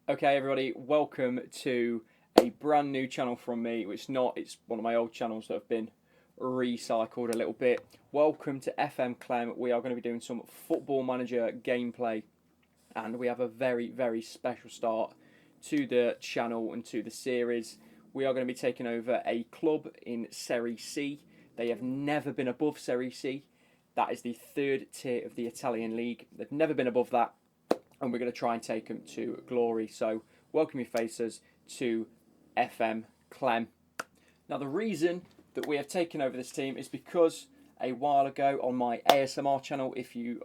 Okay, everybody, welcome to a brand new channel from me, which it's one of my old channels that have been recycled a little bit. Welcome to FM Clem. We are going to be doing some Football Manager gameplay, and we have a very, very special start to the channel and to the series. We are going to be taking over a club in Serie C. They have never been above Serie C. That is the third tier of the Italian league. They've never been above that, and we're going to try and take them to glory. So, welcome your faces to FM Clem. Now, the reason that we have taken over this team is because a while ago on my ASMR channel,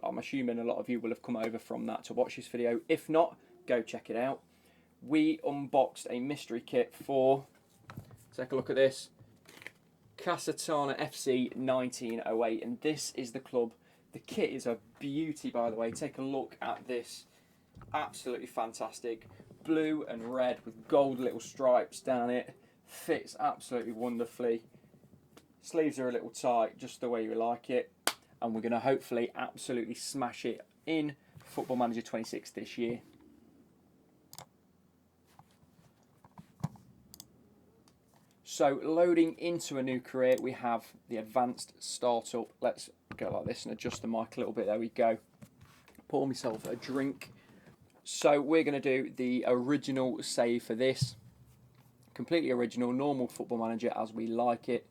I'm assuming a lot of you will have come over from that to watch this video. If not, go check it out. We unboxed a mystery kit for, take a look at this, Casertana FC 1908, and this is the club. The kit is a beauty, by the way. Take a look at this. Absolutely fantastic. Blue and red with gold little stripes down it. Fits absolutely wonderfully. Sleeves are a little tight, just the way you like it. And we're going to hopefully absolutely smash it in Football Manager 26 this year. So, loading into a new career, we have the advanced startup. Let's go like this and adjust the mic a little bit. There we go. Pour myself a drink. So, we're going to do the original save for this. Completely original, normal Football Manager as we like it.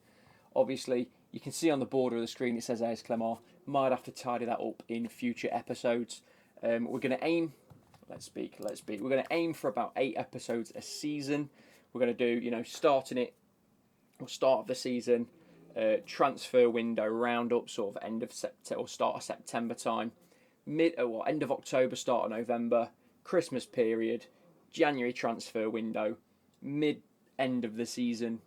Obviously, you can see on the border of the screen it says AS Clemar. Might have to tidy that up in future episodes. We're going to aim, let's speak. We're going to aim for about 8 episodes a season. We're going to do, starting it, or start of the season, transfer window roundup, sort of end of September or start of September time, end of October, start of November, Christmas period, January transfer window, end of the season,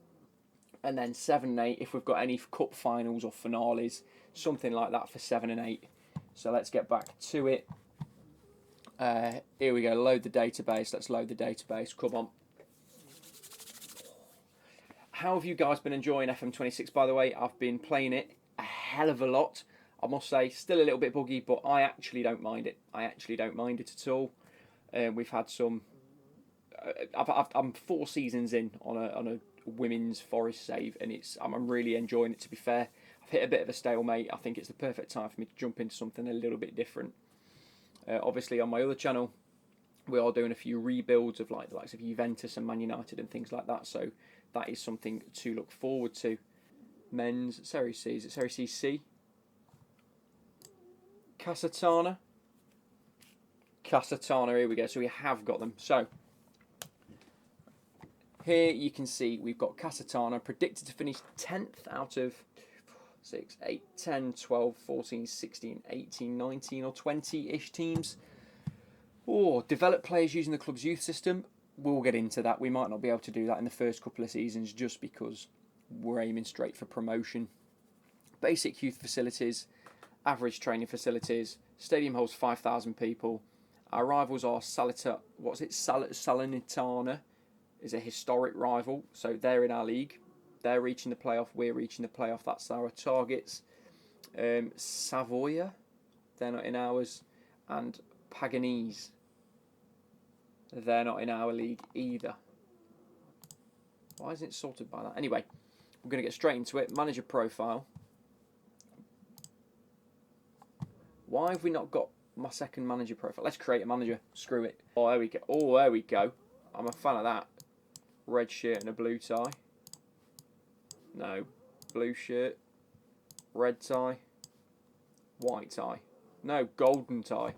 and then 7 and 8 if we've got any cup finals or finales, something like that for 7 and 8. So let's get back to it. Here we go. Load the database. Let's load the database. Come on. How have you guys been enjoying FM26, by the way? I've been playing it a hell of a lot. I must say, still a little bit buggy, but I actually don't mind it. I actually don't mind it at all. We've had some... I'm 4 seasons in on a women's Forest save, and I'm really enjoying it, to be fair. I've hit a bit of a stalemate. I think it's the perfect time for me to jump into something a little bit different. Obviously, on my other channel, we are doing a few rebuilds of the likes of Juventus and Man United and things like that, so that is something to look forward to. Men's Serie C, is it Serie C? Casertana, here we go. So we have got them. So here you can see we've got Casertana predicted to finish 10th out of 6, 8, 10, 12, 14, 16, 18, 19 or 20-ish teams. Develop players using the club's youth system. We'll get into that. We might not be able to do that in the first couple of seasons just because we're aiming straight for promotion. Basic youth facilities, average training facilities. Stadium holds 5,000 people. Our rivals are Salernitana is a historic rival, so they're in our league. They're reaching the playoff, we're reaching the playoff. That's our targets. Savoia, they're not in ours. And Paganese, they're not in our league either. Why isn't it sorted by that? Anyway, we're going to get straight into it. Manager profile. Why have we not got my second manager profile? Let's create a manager. Screw it. Oh, there we go. There we go. I'm a fan of that. Red shirt and a blue tie. No. Blue shirt. Red tie. White tie. No, golden tie.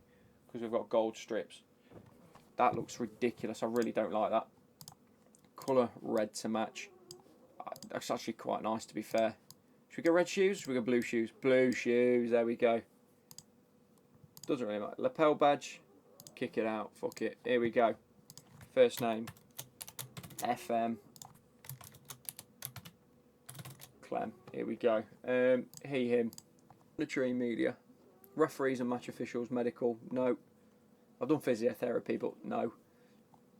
Because we've got gold strips. That looks ridiculous. I really don't like that. Colour red to match. That's actually quite nice, to be fair. Should we go red shoes? Should we go blue shoes? Blue shoes. There we go. Doesn't really matter. Lapel badge. Kick it out. Fuck it. Here we go. First name. FM. Clem. Here we go. He, him. Military media. Referees and match officials. Medical. No. I've done physiotherapy, but no.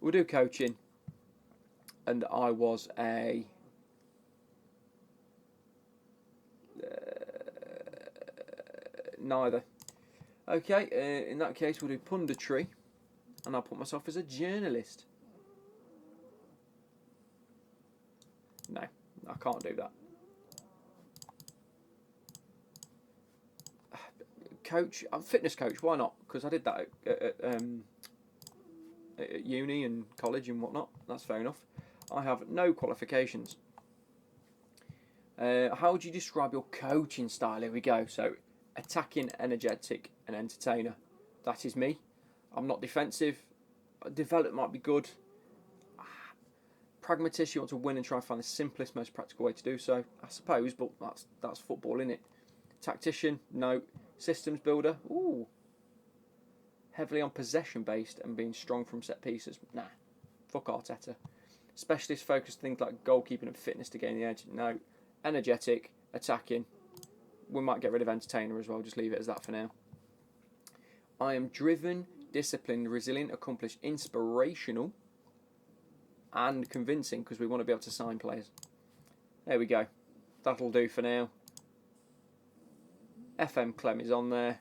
We'll do coaching. And I was a... neither. Okay, in that case we'll do punditry. and I'll put myself as a journalist. No, I can't do that. Coach, I'm fitness coach. Why not? Because I did that at uni and college and whatnot. That's fair enough. I have no qualifications. How would you describe your coaching style? Here we go. So, attacking, energetic, and entertainer. That is me. I'm not defensive. Develop might be good. Pragmatist, you want to win and try and find the simplest, most practical way to do so, I suppose, but that's football, innit? Tactician, no. Systems builder, ooh. Heavily on possession based and being strong from set pieces, nah. Fuck Arteta. Specialist focused things like goalkeeping and fitness to gain the edge, no. Energetic, attacking. We might get rid of entertainer as well, just leave it as that for now. I am driven, disciplined, resilient, accomplished, inspirational, and convincing, because we want to be able to sign players. There we go. That'll do for now. FM Clem is on there.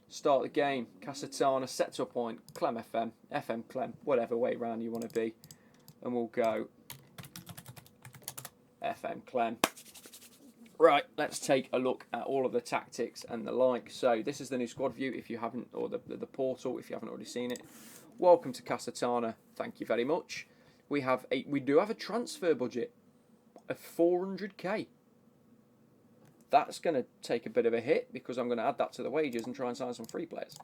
Start the game. Casertana, set to a point. Clem FM. FM Clem. Whatever way round you want to be. And we'll go FM Clem. Right, let's take a look at all of the tactics and the like. So this is the new squad view if you haven't, or the portal if you haven't already seen it. Welcome to Casertana. Thank you very much. We do have a transfer budget of 400k. That's going to take a bit of a hit because I'm going to add that to the wages and try and sign some free players.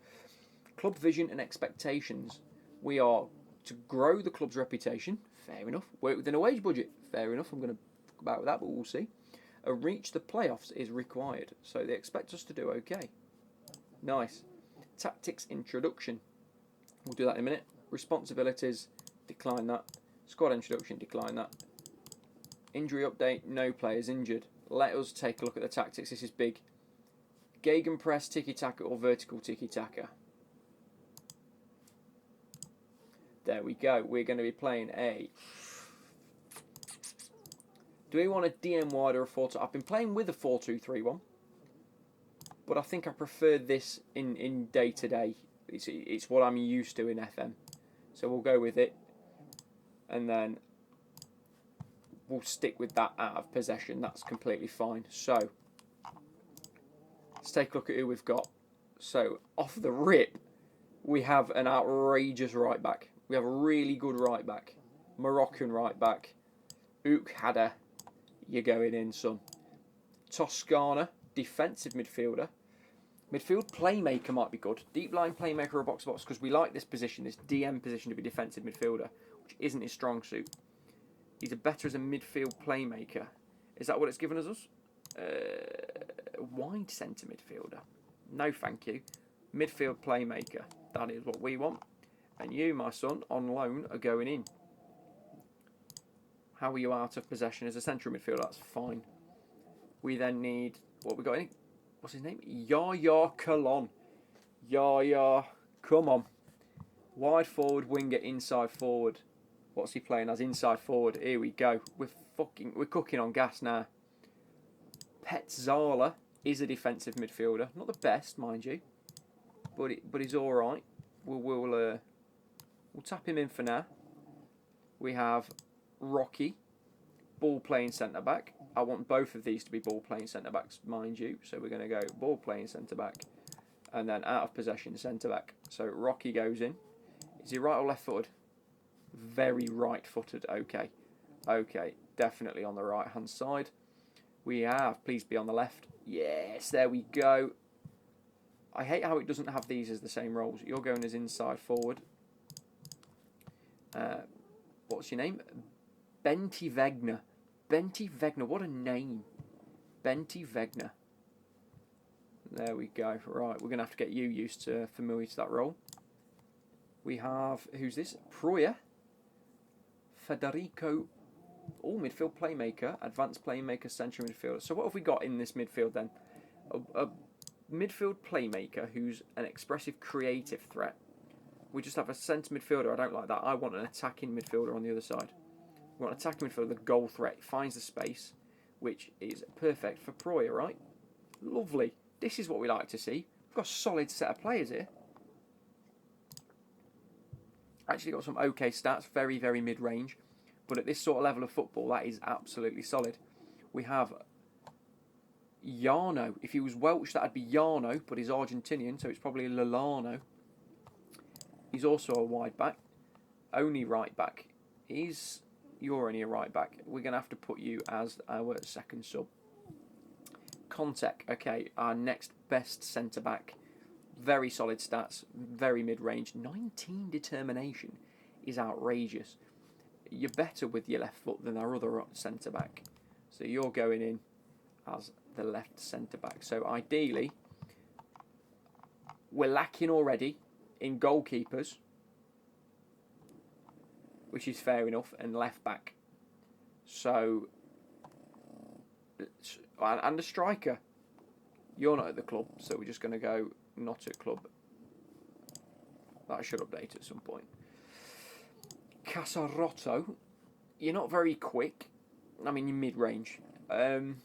Club vision and expectations. We are to grow the club's reputation. Fair enough. Work within a wage budget. Fair enough. I'm going to talk about that, but we'll see. A reach the playoffs is required, so they expect us to do okay. Nice. Tactics introduction. We'll do that in a minute. Responsibilities, decline that. Squad introduction, decline that. Injury update, no players injured. Let us take a look at the tactics. This is big. Gegenpress, tiki-taka, or vertical tiki-taka. There we go. We're going to be playing a... Do we want a DM wide or a 4-2? I've been playing with a 4-2-3-1. But I think I prefer this in day-to-day. It's what I'm used to in FM. So we'll go with it. And then we'll stick with that out of possession. That's completely fine. So let's take a look at who we've got. So off the rip, we have an outrageous right back. We have a really good right back. Moroccan right back. Ook Hadder. You're going in, son. Toscana, defensive midfielder. Midfield playmaker might be good. Deep line playmaker or box-to-box, because we like this position, this DM position, to be defensive midfielder, which isn't his strong suit. He's better as a midfield playmaker. Is that what it's given us? Wide centre midfielder. No, thank you. Midfield playmaker. That is what we want. And you, my son, on loan, are going in. How are you out of possession as a central midfielder? That's fine. We then need... What we got in? What's his name? Yaya Kalon. Yaya. Come on. Wide forward, winger, inside forward. What's he playing as? Inside forward. Here we go. We're cooking on gas now. Petzala is a defensive midfielder. Not the best, mind you. But he's alright. We'll tap him in for now. We have Rocky, ball-playing centre-back. I want both of these to be ball-playing centre-backs, mind you. So we're going to go ball-playing centre-back. And then out of possession centre-back. So Rocky goes in. Is he right or left-footed? Very right-footed. Okay. Okay. Definitely on the right-hand side. We have... Please be on the left. Yes, there we go. I hate how it doesn't have these as the same roles. You're going as inside forward. What's your name? Benti Wegner. Benti Wegner. What a name. Benti Wegner. There we go. Right, we're going to have to get you used to, familiar to that role. We have, who's this? Proya. Federico. Oh, midfield playmaker. Advanced playmaker, central midfielder. So what have we got in this midfield then? A midfield playmaker who's an expressive, creative threat. We just have a centre midfielder. I don't like that. I want an attacking midfielder on the other side. We want an attacking midfielder, the goal threat. Finds the space, which is perfect for Proya, right? Lovely. This is what we like to see. We've got a solid set of players here. Actually got some okay stats, very, very mid-range. But at this sort of level of football, that is absolutely solid. We have Jarno. If he was Welsh, that'd be Jarno, but he's Argentinian, so it's probably Lallano. He's also a wide back. Only right back. You're only a right back. We're going to have to put you as our second sub. Contek, okay, our next best centre-back. Very solid stats, very mid-range. 19 determination is outrageous. You're better with your left foot than our other centre-back. So you're going in as the left centre-back. So ideally, we're lacking already in goalkeepers, which is fair enough, and left back. So, and a striker. You're not at the club, so we're just going to go not at club. That should update at some point. Casertana, you're not very quick. I mean, you're mid-range. And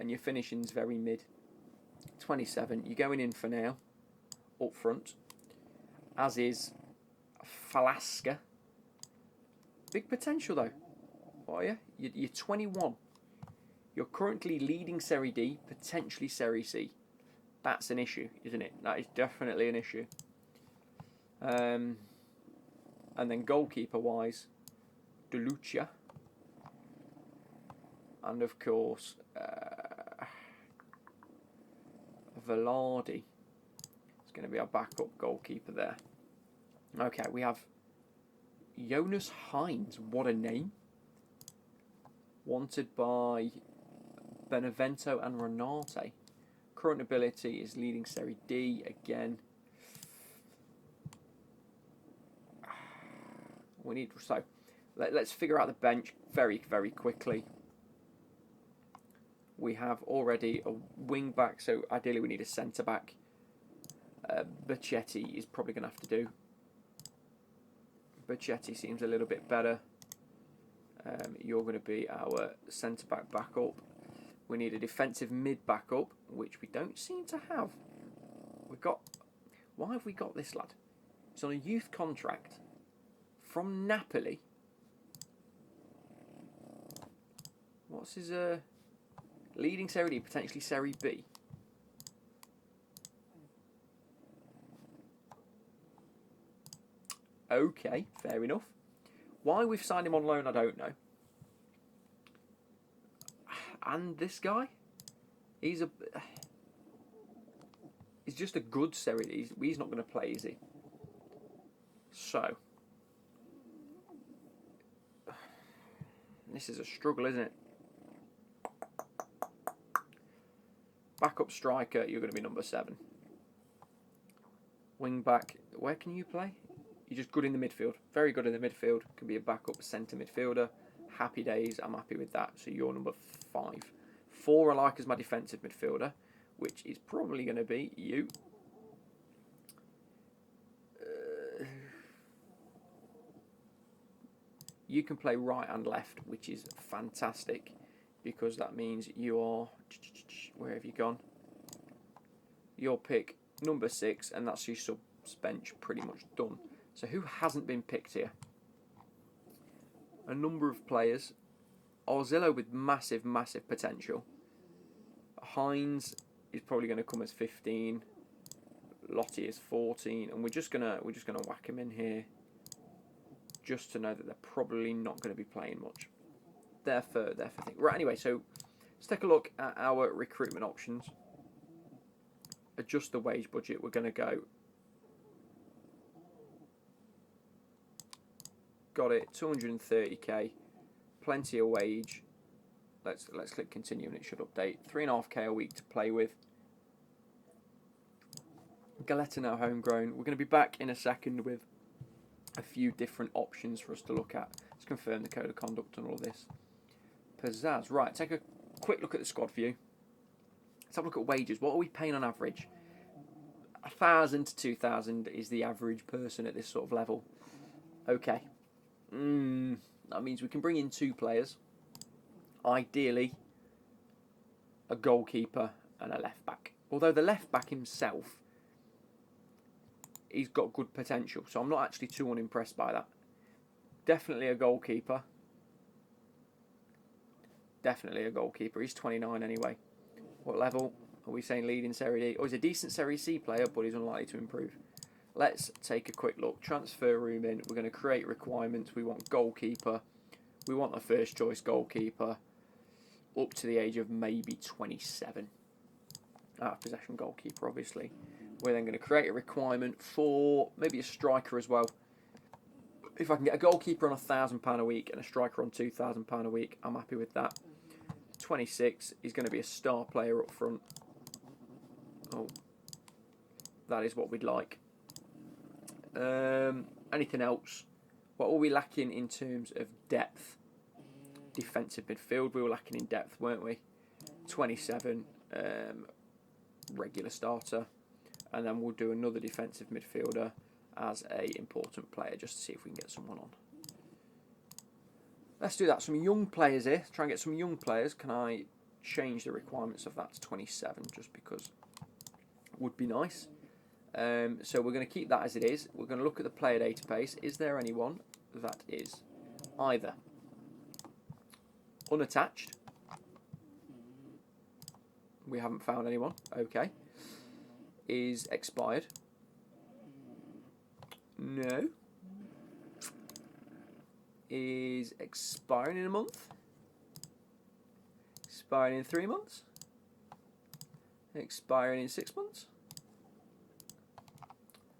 your finishing's very mid. 27. You're going in for now. Up front. As is Falasca. Big potential, though. What are you? You're 21. You're currently leading Serie D, potentially Serie C. That's an issue, isn't it? That is definitely an issue. And then goalkeeper-wise, DeLucia. And, of course, Velarde. It's going to be our backup goalkeeper there. Okay, we have Jonas Hines. What a name. Wanted by Benevento and Renate. Current ability is leading Serie D again. We need let's figure out the bench very, very quickly. We have already a wing back, so ideally we need a centre back. Bacchetti is probably going to have to do. Bacchetti seems a little bit better. You're going to be our centre back backup. We need a defensive mid backup, which we don't seem to have. Why have we got this lad? He's on a youth contract from Napoli. What's his leading Serie D, potentially Serie B? Okay, fair enough. Why we've signed him on loan, I don't know. And this guy, he's just a good Serie D. He's not going to play, is he? So, this is a struggle, isn't it? Backup striker, you're going to be number 7. Wing back, where can you play? You're just good in the midfield. Very good in the midfield. Can be a backup centre midfielder. Happy days. I'm happy with that. So you're number 5. 4 I like as my defensive midfielder, which is probably going to be you. You can play right and left, which is fantastic, because that means you are... Where have you gone? You'll pick number 6, and that's your subs bench pretty much done. So who hasn't been picked here? A number of players. Orzillo with massive, massive potential. Hines is probably going to come as 15. Lottie is 14, and we're just gonna whack him in here, just to know that they're probably not going to be playing much. They're for thing. Right. Anyway, so let's take a look at our recruitment options. Adjust the wage budget. We're going to go. Got it, 230k, plenty of wage. Let's click continue and it should update. 3.5k a week to play with. Galetta now homegrown. We're going to be back in a second with a few different options for us to look at. Let's confirm the code of conduct and all this. Pizzazz. Right, take a quick look at the squad view. Let's have a look at wages. What are we paying on average? 1,000 to 2,000 is the average person at this sort of level. Okay. That means we can bring in 2 players. Ideally, a goalkeeper and a left back. Although the left back himself he's got good potential. So I'm not actually too unimpressed by that. Definitely a goalkeeper. Definitely a goalkeeper. He's 29 anyway. What level are we saying? Leading Serie D. Oh, he's a decent Serie C player, but he's unlikely to improve. Let's take a quick look. Transfer room in. We're going to create requirements. We want goalkeeper. We want a first choice goalkeeper up to the age of maybe 27. Out of possession goalkeeper, obviously. We're then going to create a requirement for maybe a striker as well. If I can get a goalkeeper on £1,000 a week and a striker on £2,000 a week, I'm happy with that. 26 is going to be a star player up front. Oh, that is what we'd like. Anything else? What were we lacking in terms of depth? Defensive midfield, we were lacking in depth, weren't we? 27, regular starter. And then we'll do another defensive midfielder as a important player, just to see if we can get someone on. Let's do that. Some young players here. Try and get some young players. Can I change the requirements of that to 27, just because it would be nice. So we're going to keep that as it is. We're going to look at the player database. Is there anyone that is either unattached? We haven't found anyone. Okay. Is expired? No. Is expiring in a month? Expiring in 3 months? Expiring in 6 months?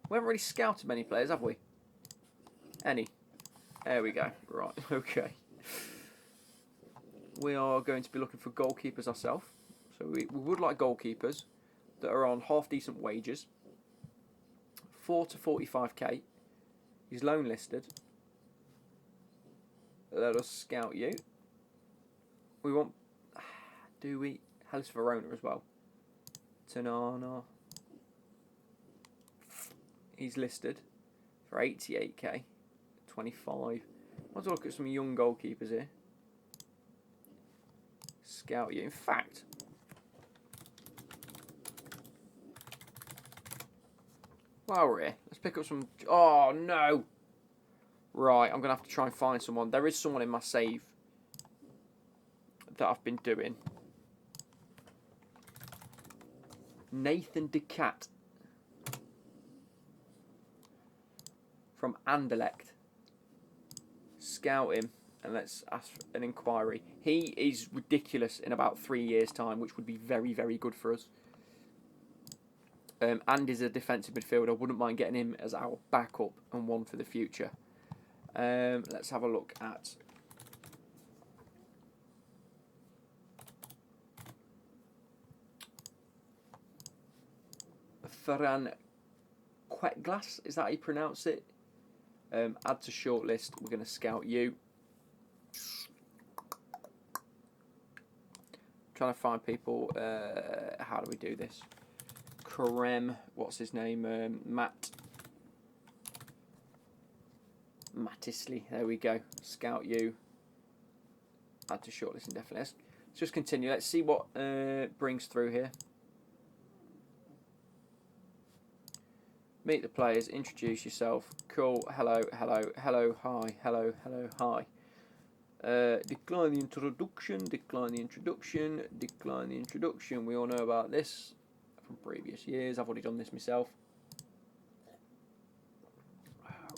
We haven't really scouted many players, have we? Any. There we go. Right, okay. We are going to be looking for goalkeepers ourselves. So we would like goalkeepers that are on half-decent wages. 4 to 45k. He's loan listed. Let us scout you. We want... Do we? Hellas Verona as well. Ternana. He's listed for 88k. 25. Let's look at some young goalkeepers here. Scout you. In fact... While we're here, let's pick up some... Oh, no! Right, I'm going to have to try and find someone. There is someone in my save that I've been doing. Nathan Decat from Anderlecht. Scout him and let's ask for an inquiry. He is ridiculous in about 3 years' time, which would be very, very good for us. And is a defensive midfielder. Wouldn't mind getting him as our backup and one for the future. Let's have a look at Ferran Quetglas. Is that how you pronounce it? Add to shortlist. We're going to scout you. Trying to find people. How do we do this? Karem, what's his name? Mattisley. There we go. Scout you. Add to shortlist indefinitely. Let's just continue. Let's see what brings through here. Meet the players. Introduce yourself. Cool. Hello. Hello. Hello. Hi. Hello. Hello. Hi. Decline the introduction. Decline the introduction. Decline the introduction. We all know about this from previous years. I've already done this myself.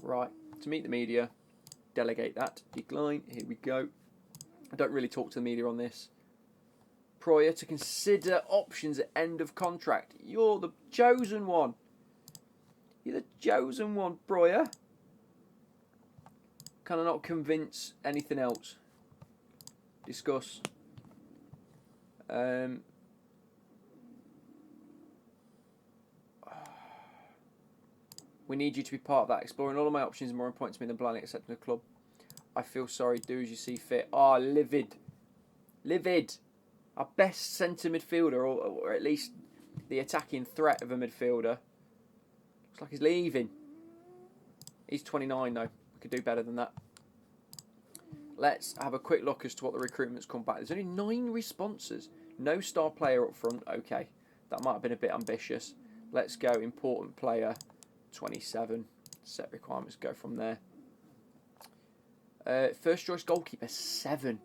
Right. To meet the media. Delegate that. Decline. Here we go. I don't really talk to the media on this. Prior to consider options at end of contract. You're the chosen one. You're the chosen one, Breuer. Can I not convince anything else? Discuss. We need you to be part of that. Exploring all of my options is more important to me than blindly accepting the club. I feel sorry. Do as you see fit. Ah, livid. Livid. Our best centre midfielder, or at least the attacking threat of a midfielder. Looks like he's leaving. He's 29 though. We could do better than that. Let's have a quick look as to what the recruitment's come back. There's only 9 responses. No star player up front. Okay. That might have been a bit ambitious. Let's go important player. 27. Set requirements go from there. First choice goalkeeper, 7.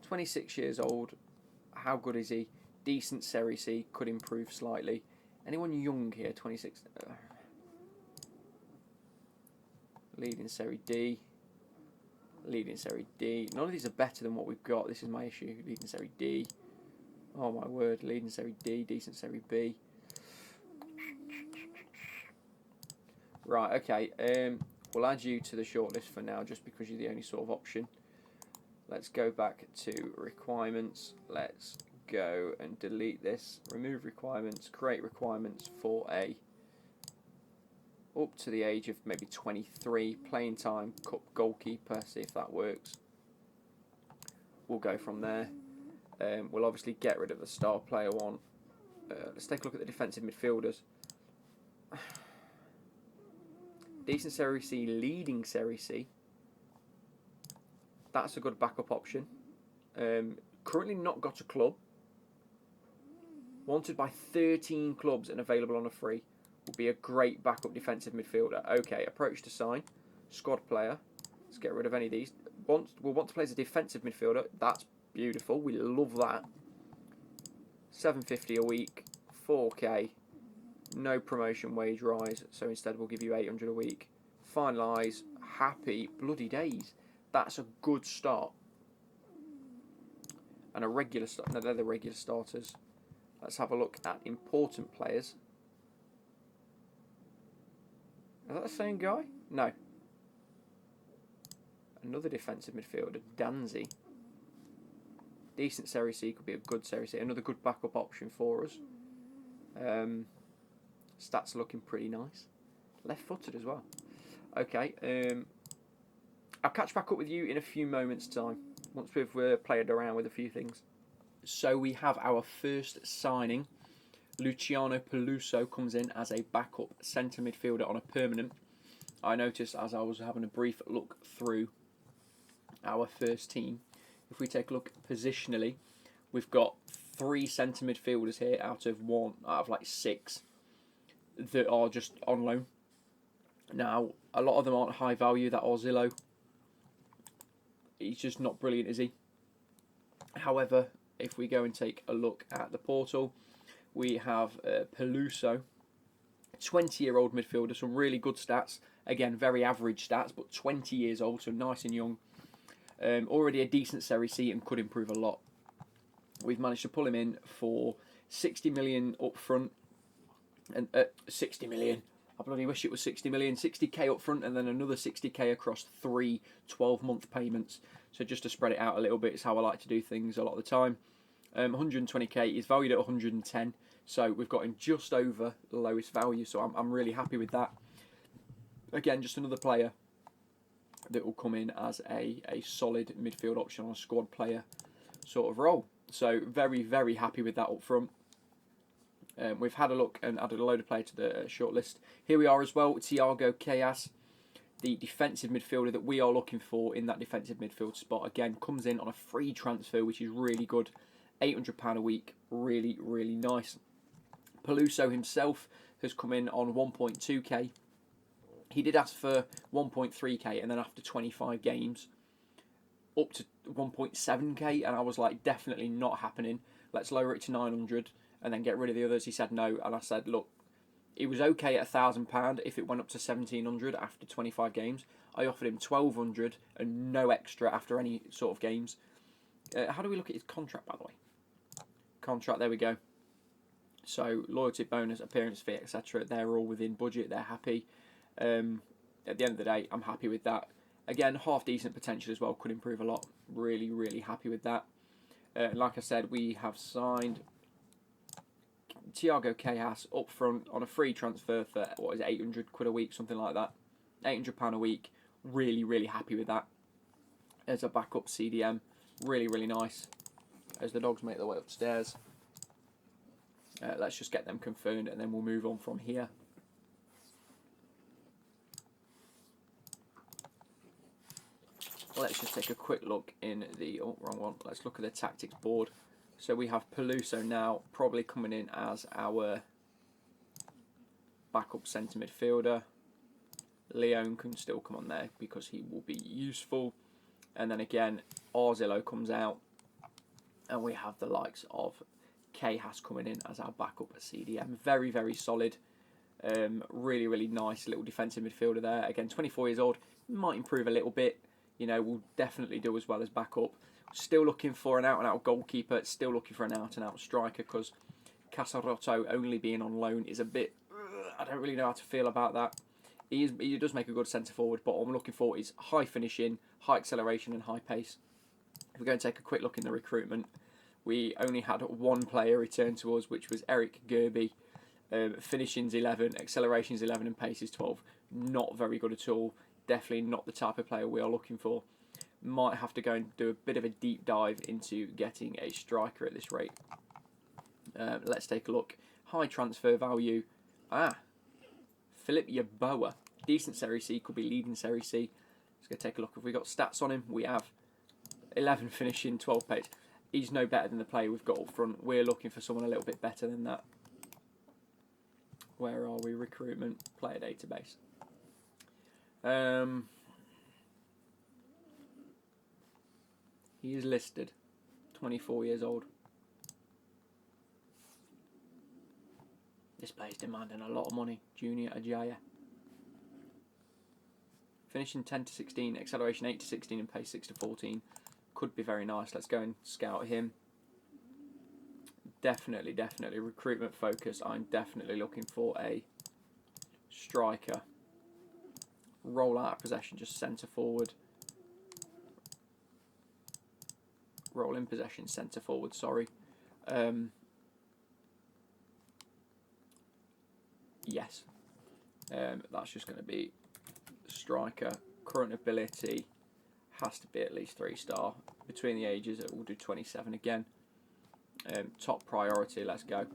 26 years old. How good is he? Decent Serie C, could improve slightly. Anyone young here? 26. Leading Serie D. Leading Serie D. None of these are better than what we've got. This is my issue. Leading Serie D. Oh my word. Leading Serie D. Decent Serie B. Right, okay. We'll add you to the shortlist for now just because you're the only sort of option. Let's go back to requirements. Let's go and delete this. Remove requirements. Create requirements for a up to the age of maybe 23. Playing time. Cup goalkeeper. See if that works. We'll go from there. We'll obviously get rid of the star player one. Let's take a look at the defensive midfielders. Decent Serie C, leading Serie C. That's a good backup option. Currently not got a club. Wanted by 13 clubs and available on a free. Would be a great backup defensive midfielder. Okay, approach to sign. Squad player. Let's get rid of any of these. We'll want to play as a defensive midfielder. That's beautiful. We love that. $750 a week. 4K. No promotion wage rise. So instead we'll give you $800 a week. Finalise. Happy bloody days. That's a good start. And a regular start. No, they're the regular starters. Let's have a look at important players. Is that the same guy? No. Another defensive midfielder, Danzi. Decent Serie C, could be a good Serie C. Another good backup option for us. Stats looking pretty nice. Left-footed as well. Okay. I'll catch back up with you in a few moments' time once we've played around with a few things. So we have our first signing. Luciano Peluso comes in as a backup centre midfielder on a permanent. I noticed as I was having a brief look through our first team, if we take a look positionally, we've got 3 centre midfielders here out of like 6 that are just on loan. Now, a lot of them aren't high value. That Orzillo, he's just not brilliant, is he? However, if we go and take a look at the portal, we have Peluso, 20-year-old midfielder, some really good stats. Again, very average stats, but 20 years old, so nice and young. Already a decent Serie C and could improve a lot. We've managed to pull him in for 60 million up front. And 60 million. I bloody wish it was 60 million. 60k up front and then another 60k across 3 12-month payments. So just to spread it out a little bit is how I like to do things a lot of the time. 120k is valued at 110. So we've got him just over the lowest value. So I'm really happy with that. Again, just another player that will come in as a solid midfield option on a squad player sort of role. So very, very happy with that up front. We've had a look and added a load of players to the shortlist. Here we are as well, Thiago Casillas, the defensive midfielder that we are looking for in that defensive midfield spot. Again, comes in on a free transfer, which is really good. £800 a week, really, really nice. Peluso himself has come in on 1.2k. He did ask for 1.3k and then after 25 games up to 1.7k, and I was like, definitely not happening. Let's lower it to 900 and then get rid of the others. He said no, and I said, look, it was okay at £1,000 if it went up to 1,700 after 25 games. I offered him 1,200 and no extra after any sort of games. How do we look at his contract, by the way? Contract, there we go. So loyalty bonus, appearance fee, etc. They're all within budget. They're happy. At the end of the day, I'm happy with that. Again, half decent potential as well. Could improve a lot. Really, really happy with that. Like I said, we have signed Thiago Casillas up front on a free transfer for, what is it, 800 quid a week, something like that. £800 a week. Really, really happy with that. As a backup CDM. Really, really nice. As the dogs make their way upstairs. Let's just get them confirmed and then we'll move on from here. Let's just take a quick look in the... Oh, wrong one. Let's look at the tactics board. So we have Peluso now probably coming in as our backup centre midfielder. Leone can still come on there because he will be useful. And then again, Arzillo comes out. And we have the likes of Has coming in as our backup at CDM. Very, very solid. Really, really nice little defensive midfielder there. Again, 24 years old. Might improve a little bit. You know, will definitely do as well as backup. Still looking for an out-and-out goalkeeper. Still looking for an out-and-out striker because Casertana only being on loan is a bit... I don't really know how to feel about that. He does make a good centre-forward, but what I'm looking for is high finishing, high acceleration and high pace. If we're going to take a quick look in the recruitment, we only had one player return to us, which was Eric Gerby. Finishing's 11, acceleration's 11 and pace is 12. Not very good at all. Definitely not the type of player we are looking for. Might have to go and do a bit of a deep dive into getting a striker at this rate. Let's take a look. High transfer value. Philip Yeboah. Decent Serie C, could be leading Serie C. Let's go take a look. If we got stats on him, we have 11 finishing, 12 pace. He's no better than the player we've got up front. We're looking for someone a little bit better than that. Where are we? Recruitment, player database. He is listed 24 years old. This player's demanding a lot of money. Junior Ajaya. Finishing 10 to 16, acceleration 8 to 16 and pace 6 to 14. Could be very nice. Let's go and scout him. Definitely recruitment focus. I'm definitely looking for a striker. Roll out of possession, just centre forward. Roll in possession, centre forward, sorry. Yes. That's just going to be striker. Current ability has to be at least 3-star. Between the ages, it will do 27 again. Top priority, let's go.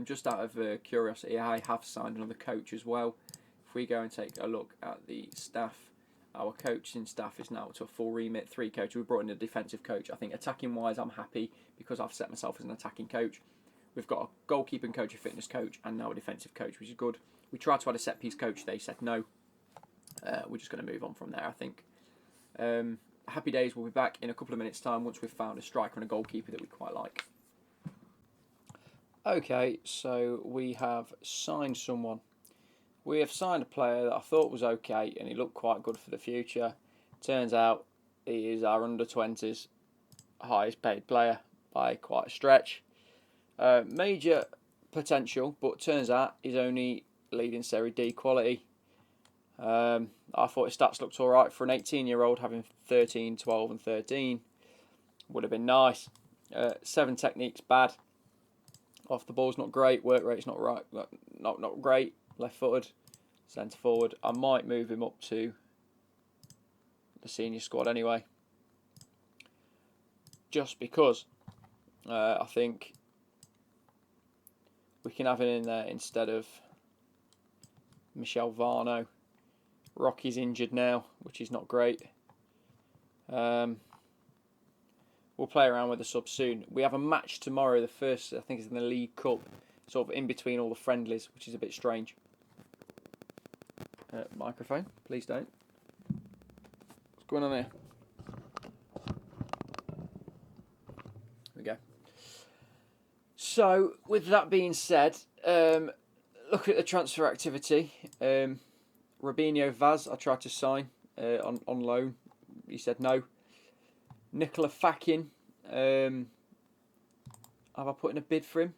Just out of curiosity, I have signed another coach as well. If we go and take a look at the staff, our coaching staff is now to a full remit. 3 coaches. We brought in a defensive coach. I think attacking wise, I'm happy because I've set myself as an attacking coach. We've got a goalkeeping coach, a fitness coach, and now a defensive coach, which is good. We tried to add a set piece coach. They said no. We're just going to move on from there, I think. Happy days. We'll be back in a couple of minutes' time once we've found a striker and a goalkeeper that we quite like. Okay, so we have signed someone. We have signed a player that I thought was okay and he looked quite good for the future. Turns out he is our under-20s highest paid player by quite a stretch. Major potential, but turns out he's only leading Serie D quality. I thought his stats looked alright for an 18-year-old having 13, 12 and 13. Would have been nice. 7 techniques bad. Off the ball's not great. Work rate's not right. Not great. Left-footed. Centre forward. I might move him up to the senior squad anyway. Just because I think we can have him in there instead of Michel Varno. Rocky's injured now, which is not great. We'll play around with the sub soon. We have a match tomorrow, the first, I think is in the League Cup, sort of in between all the friendlies, which is a bit strange. Microphone, please don't. What's going on here? There we go. So, with that being said, look at the transfer activity. Robinho Vaz, I tried to sign on loan. He said no. Nicola Fakin, have I put in a bid for him?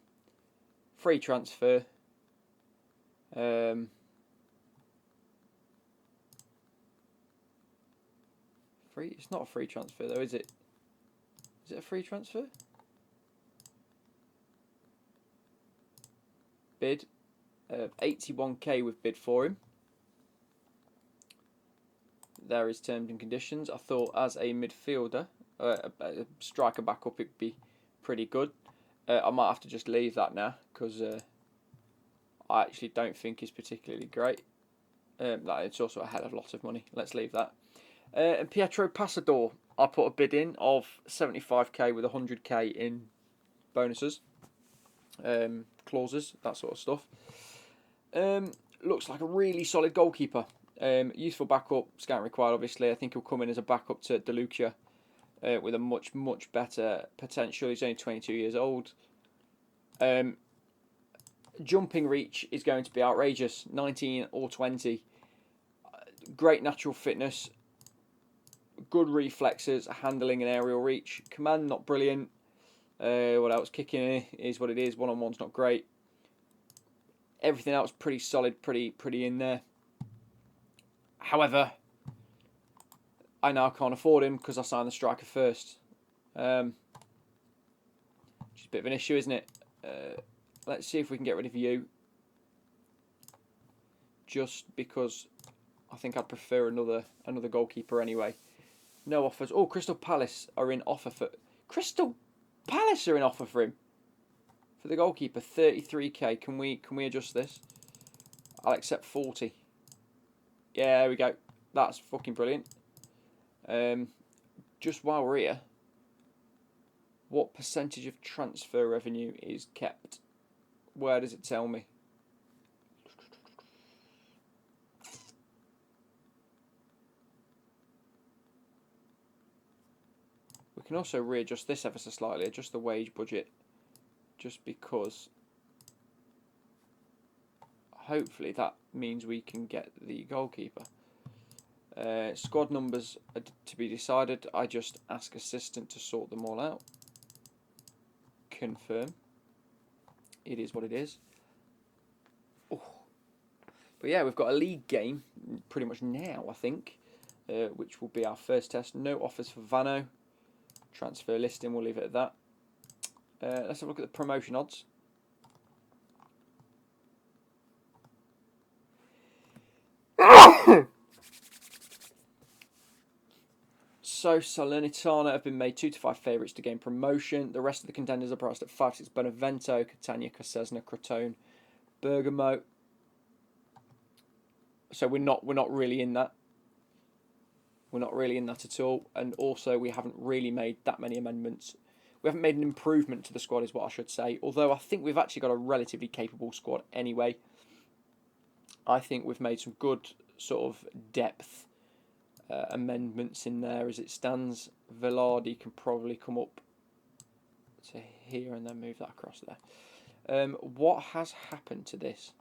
Free transfer. Free? It's not a free transfer though, is it? Is it a free transfer? Bid. 81k we've bid for him. There is terms and conditions. I thought as a midfielder, a striker backup, it'd be pretty good. I might have to just leave that now because I actually don't think it's particularly great. It's also a hell of a lot of money. Let's leave that. And Pietro Passador, I put a bid in of 75k with 100k in bonuses, clauses, that sort of stuff. Looks like a really solid goalkeeper. Useful backup, scouting required obviously. I think he'll come in as a backup to DeLucia with a much better potential. He's only 22 years old. Jumping reach is going to be outrageous, 19 or 20. Great natural fitness, good reflexes, handling and aerial reach. Command not brilliant. What else? Kicking is what it is. One-on-one's not great. Everything else pretty solid, pretty in there. However, I now can't afford him because I signed the striker first. Which is a bit of an issue, isn't it? Let's see if we can get rid of you. Just because I think I'd prefer another goalkeeper anyway. No offers. Oh, Crystal Palace are in offer for... Crystal Palace are in offer for him. For the goalkeeper, 33k. Can we adjust this? I'll accept 40. Yeah, there we go. That's fucking brilliant. Just while we're here, what percentage of transfer revenue is kept? Where does it tell me? We can also readjust this ever so slightly, adjust the wage budget, just because hopefully that means we can get the goalkeeper. Squad numbers are to be decided. I just ask assistant to sort them all out. Confirm. It is what it is. Oh. But yeah, we've got a league game pretty much now, I think, which will be our first test. No offers for Vano. Transfer listing, we'll leave it at that. Let's have a look at the promotion odds. So Salernitana have been made 2 to 5 favourites to gain promotion. The rest of the contenders are priced at 5-6. Benevento, Catania, Casertana, Crotone, Bergamo. So we're not really in that. We're not really in that at all. And also we haven't really made that many amendments. We haven't made an improvement to the squad is what I should say. Although I think we've actually got a relatively capable squad anyway. I think we've made some good sort of depth amendments in there as it stands. Velarde can probably come up to here and then move that across there. What has happened to this?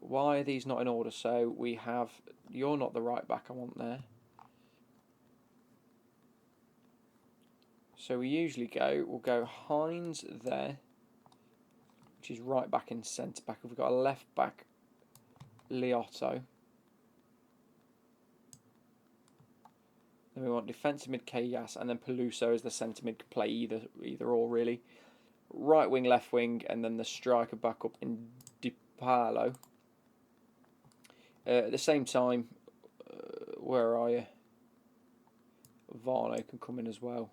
Why are these not in order? So we have, you're not the right back I want there. So we usually we'll go Hines there, which is right back and centre back. We've got a left back, Liotto. Then we want defensive mid Kayas, and then Peluso as the centre mid, could play either or really. Right wing, left wing, and then the striker back up in DiPaolo. At the same time, where are you? Varno can come in as well.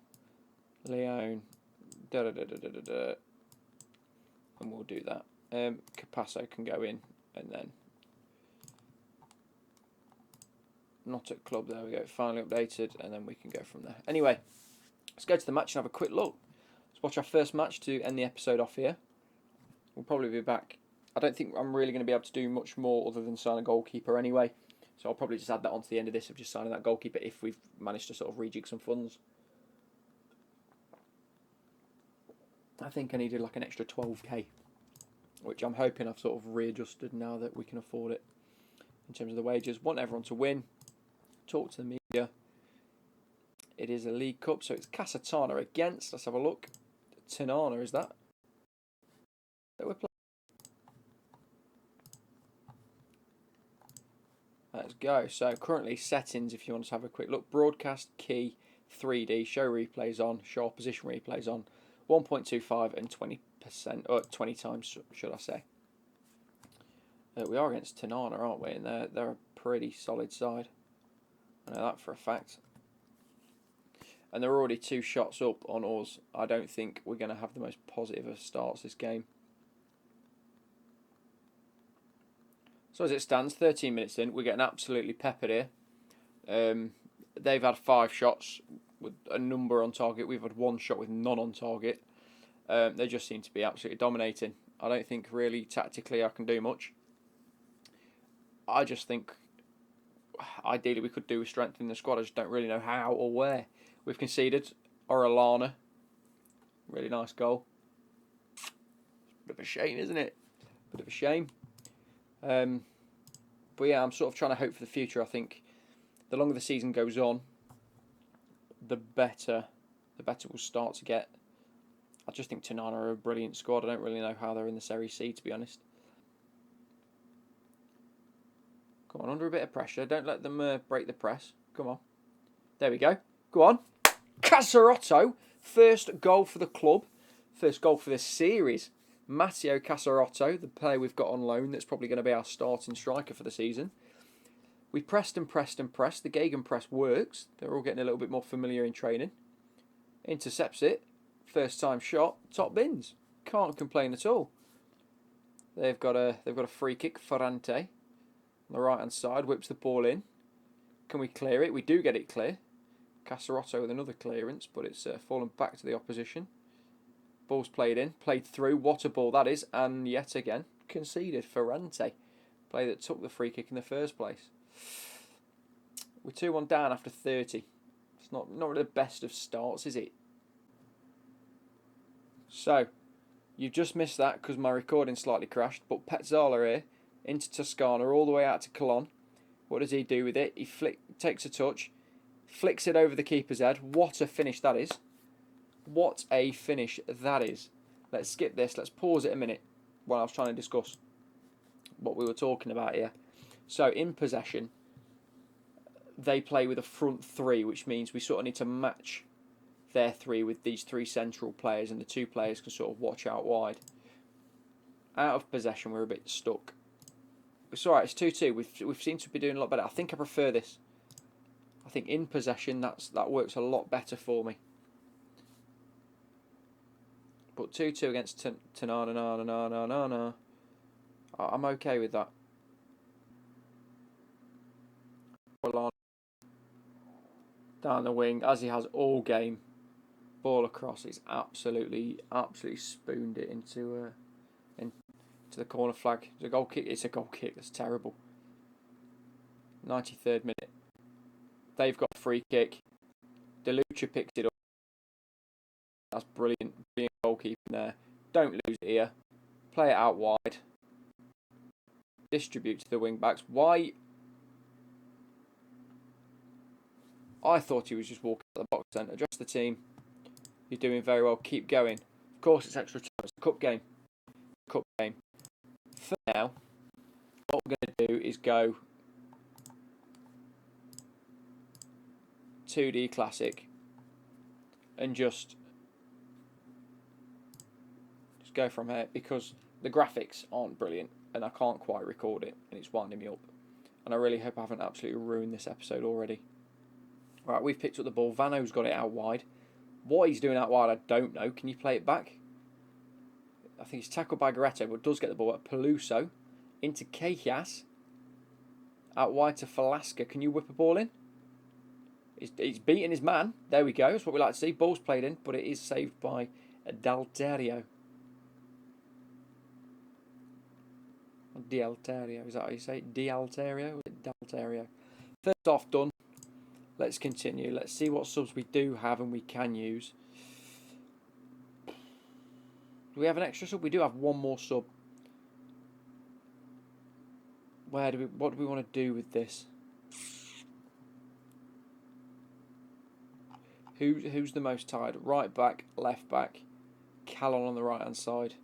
Leone, and we'll do that. Capasso can go in, and then not at club. There we go. Finally updated, and then we can go from there. Anyway, let's go to the match and have a quick look. Let's watch our first match to end the episode off here. We'll probably be back. I don't think I'm really going to be able to do much more other than sign a goalkeeper anyway. So I'll probably just add that on to the end of this of just signing that goalkeeper if we've managed to sort of rejig some funds. I think I needed like an extra 12k, which I'm hoping I've sort of readjusted now that we can afford it in terms of the wages. Want everyone to win. Talk to the media. It is a League Cup, so it's Casertana against. Let's have a look. Ternana, is that we're playing? Let's go. So currently settings, if you want to have a quick look. Broadcast, key, 3D, show replays on, show opposition replays on. 1.25 and 20%, or 20 times, should I say. We are against Ternana, aren't we? And they're a pretty solid side. I know that for a fact. And they're already 2 shots up on us. I don't think we're going to have the most positive of starts this game. So as it stands, 13 minutes in, we're getting absolutely peppered here. They've had 5 shots with a number on target. We've had 1 shot with none on target. They just seem to be absolutely dominating. I don't think really tactically I can do much. I just think ideally we could do with strengthening the squad. I just don't really know how or where. We've conceded. Orellana. Really nice goal. Bit of a shame, isn't it? Bit of a shame. But yeah, I'm sort of trying to hope for the future. I think the longer the season goes on, the better we'll start to get. I just think Ternana are a brilliant squad. I don't really know how they're in the Serie C, to be honest. Come on, under a bit of pressure. Don't let them break the press. Come on. There we go. Go on. Casertana, first goal for the club. First goal for the series. Matteo Casertana, the player we've got on loan that's probably going to be our starting striker for the season. We pressed and pressed and pressed. The gegenpress works. They're all getting a little bit more familiar in training. Intercepts it. First time shot. Top bins. Can't complain at all. They've got a free kick. Ferrante on the right hand side whips the ball in. Can we clear it? We do get it clear. Casertana with another clearance, but it's fallen back to the opposition. Ball's played in, played through. What a ball that is, and yet again conceded. Ferrante, player that took the free kick in the first place. We're 2-1 down after 30. It's not really the best of starts, is it? So, you've just missed that because my recording slightly crashed. But Petzala here into Toscana, all the way out to Cologne. What does he do with it? He takes a touch, flicks it over the keeper's head. What a finish that is. What a finish that is. Let's skip this. Let's pause it a minute while I was trying to discuss what we were talking about here. So, in possession, they play with a front 3, which means we sort of need to match their 3 with these 3 central players, and the 2 players can sort of watch out wide. Out of possession, we're a bit stuck. It's alright, it's 2-2. We've seemed to be doing a lot better. I think I prefer this. I think in possession, that works a lot better for me. But 2-2 against Ternana. I'm okay with that. Down the wing, as he has all game. Ball across. He's absolutely spooned it into the corner flag. It's a goal kick. It's a goal kick. That's terrible. 93rd minute. They've got a free kick. DeLucia picks it up. That's brilliant. Brilliant goalkeeping there. Don't lose it here. Play it out wide. Distribute to the wing backs. Why? I thought he was just walking out the box then. Adjust the team. You're doing very well. Keep going. Of course, it's extra time. It's a cup game. Cup game. For now, what we're going to do is go 2D Classic and just go from here, because the graphics aren't brilliant and I can't quite record it and it's winding me up. And I really hope I haven't absolutely ruined this episode already. Right, we've picked up the ball. Vano's got it out wide. What he's doing out wide, I don't know. Can you play it back? I think he's tackled by Garetto, but does get the ball at Peluso. Into Cajas. Out wide to Falasca. Can you whip a ball in? He's beating his man. There we go. That's what we like to see. Ball's played in, but it is saved by D'Alterio. D'Alterio, is that how you say it? D'Alterio? D'Alterio. First off done. Let's continue. Let's see what subs we do have and we can use. Do we have an extra sub? We do have one more sub. What do we want to do with this? Who's the most tired? Right back, left back. Callon on the right hand side.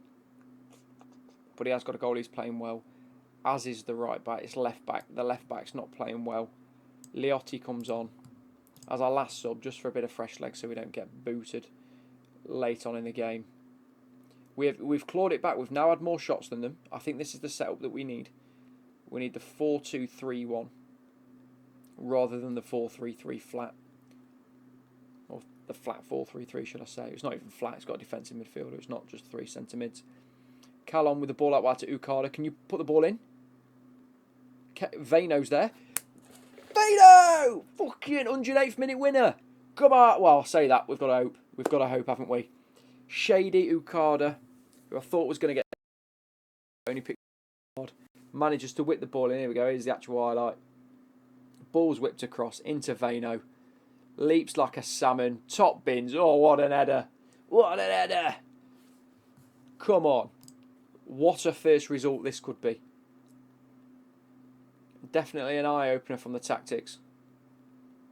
But he has got a goal. He's playing well. As is the right back. It's left back. The left back's not playing well. Liotti comes on as our last sub, just for a bit of fresh leg, so we don't get booted late on in the game. We've clawed it back. We've now had more shots than them. I think this is the setup that we need. We need the 4-2-3-1 rather than the 4-3-3 flat. Or the flat 4-3-3, should I say. It's not even flat. It's got a defensive midfielder. It's not just 3 centre mids. Callon with the ball out wide to Ukada. Can you put the ball in? Vano's there. Vino! Fucking 108th minute winner. Come on. Well, I'll say that. We've got to hope. We've got to hope, haven't we? Shady Okada, who I thought was going to get only picked hard, manages to whip the ball in. Here we go. Here's the actual highlight. Ball's whipped across into Vino. Leaps like a salmon. Top bins. Oh, what an header. What an header. Come on. What a first result this could be. Definitely an eye-opener from the tactics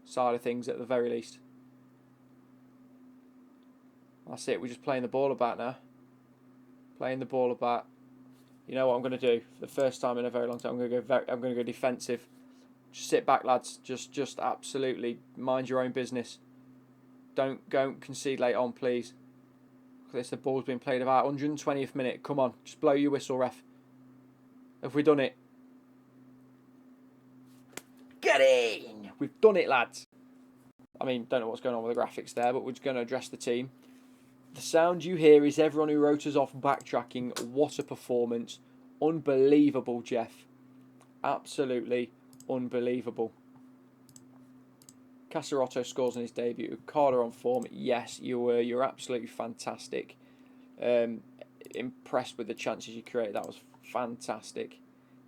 side of things at the very least. That's it. We're just playing the ball about now. Playing the ball about. You know what I'm going to do? For the first time in a very long time, I'm going to go defensive. Just sit back, lads. Just absolutely mind your own business. Don't concede late on, please. Look at this. The ball's been played about 120th minute. Come on, just blow your whistle, ref. Have we done it? Get in! We've done it, lads. I mean, don't know what's going on with the graphics there, but we're just going to address the team. The sound you hear is everyone who wrote us off backtracking. What a performance. Unbelievable, Jeff. Absolutely unbelievable. Casertana scores in his debut. Carter on form. Yes, you're absolutely fantastic. Impressed with the chances you created. That was fantastic.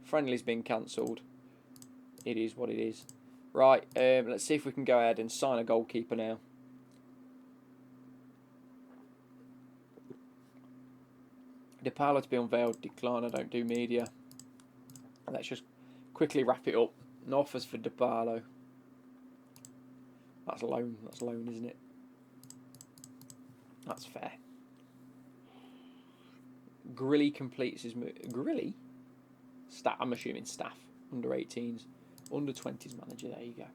Friendly's been cancelled. It is what it is. Right, let's see if we can go ahead and sign a goalkeeper now. DePaulo to be unveiled. Decline, I don't do media. Let's just quickly wrap it up. No offers for DePaulo. That's loan. That's loan, isn't it? That's fair. Grilly completes his move. Grilly? I'm assuming staff. Under 18s. Under 20s manager. There you go.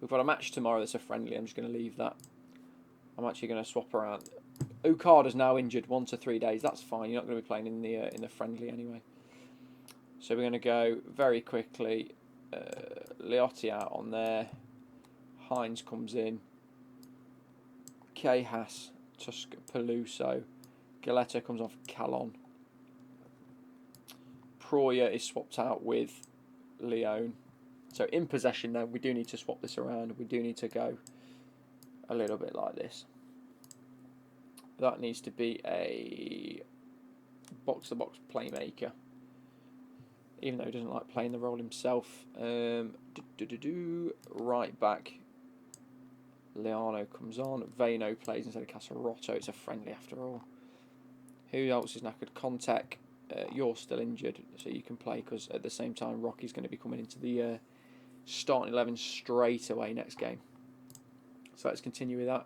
We've got a match tomorrow that's a friendly. I'm just going to leave that. I'm actually going to swap around. Okada's now injured 1 to 3 days. That's fine. You're not going to be playing in the friendly anyway. So we're going to go very quickly. Liotti out on there. Hines comes in. Kehas, Tusk, Peluso. Galetta comes off Calon. Proya is swapped out with Leone. So in possession now, we do need to swap this around. We do need to go a little bit like this. That needs to be a box-to-box playmaker. Even though he doesn't like playing the role himself. Right back. Leano comes on. Vano plays instead of Caserotto. It's a friendly after all. Who else is knackered? Contact. You're still injured, so you can play because at the same time Rocky's going to be coming into the starting 11 straight away next game. So let's continue with that.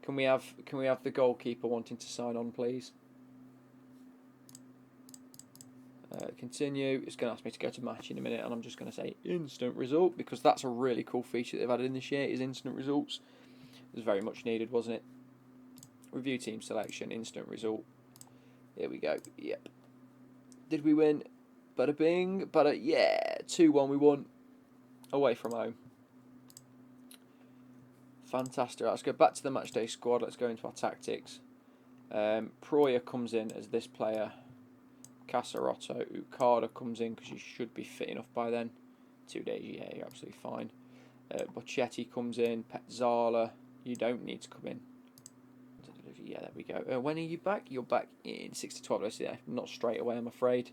Can we have the goalkeeper wanting to sign on, please? Continue. It's going to ask me to go to match in a minute, and I'm just going to say instant result because that's a really cool feature they've added in this year. Is instant results. It was very much needed, wasn't it? Review team selection, instant result. Here we go. Yep. Did we win? Bada bing, bada yeah. 2-1 we won. Away from home. Fantastic. Right, let's go back to the matchday squad. Let's go into our tactics. Proya comes in as this player. Caserotto. Okada comes in because you should be fit enough by then. 2 days, yeah, you're absolutely fine. Bocchetti comes in. Petzala, you don't need to come in. Yeah, there we go. When are you back? You're back in 6 to 12. Yeah, not straight away, I'm afraid.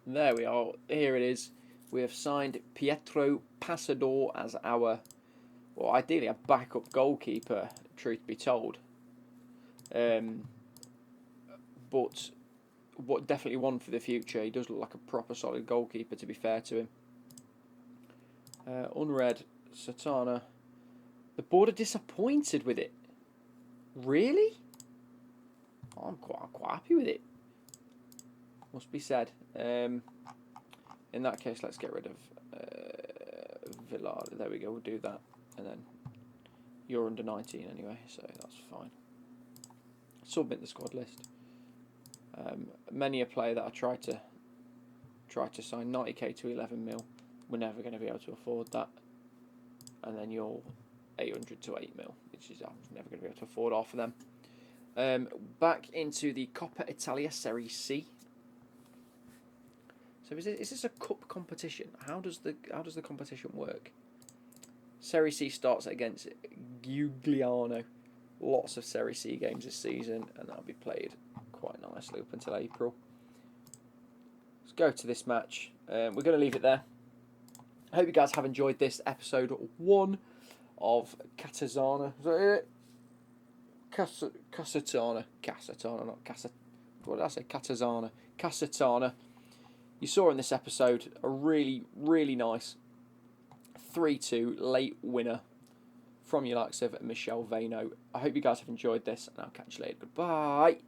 There we are. Here it is. We have signed Pietro Passador as our, well, ideally a backup goalkeeper, truth be told. But what definitely one for the future. He does look like a proper solid goalkeeper, to be fair to him. Unread, Satana. The board are disappointed with it. Really? Oh, I'm quite happy with it. Must be said. In that case, let's get rid of Villar. There we go. We'll do that, and then you're under 19 anyway, so that's fine. Submit the squad list. Many a player that I tried to sign 90k to 11 mil. We're never going to be able to afford that. And then you're 800 to 8 mil, which is I'm never going to be able to afford half of them. Back into the Coppa Italia Serie C. So is this a cup competition? How does the competition work? Serie C starts against Giugliano. Lots of Serie C games this season, and that'll be played quite nicely up until April. Let's go to this match. We're going to leave it there. I hope you guys have enjoyed this episode 1 of Casertana. Is that it? Casertana, not Casertana. What did I say? Casertana. You saw in this episode a really, really nice 3-2 late winner from your likes of Michel Vano. I hope you guys have enjoyed this, and I'll catch you later. Goodbye.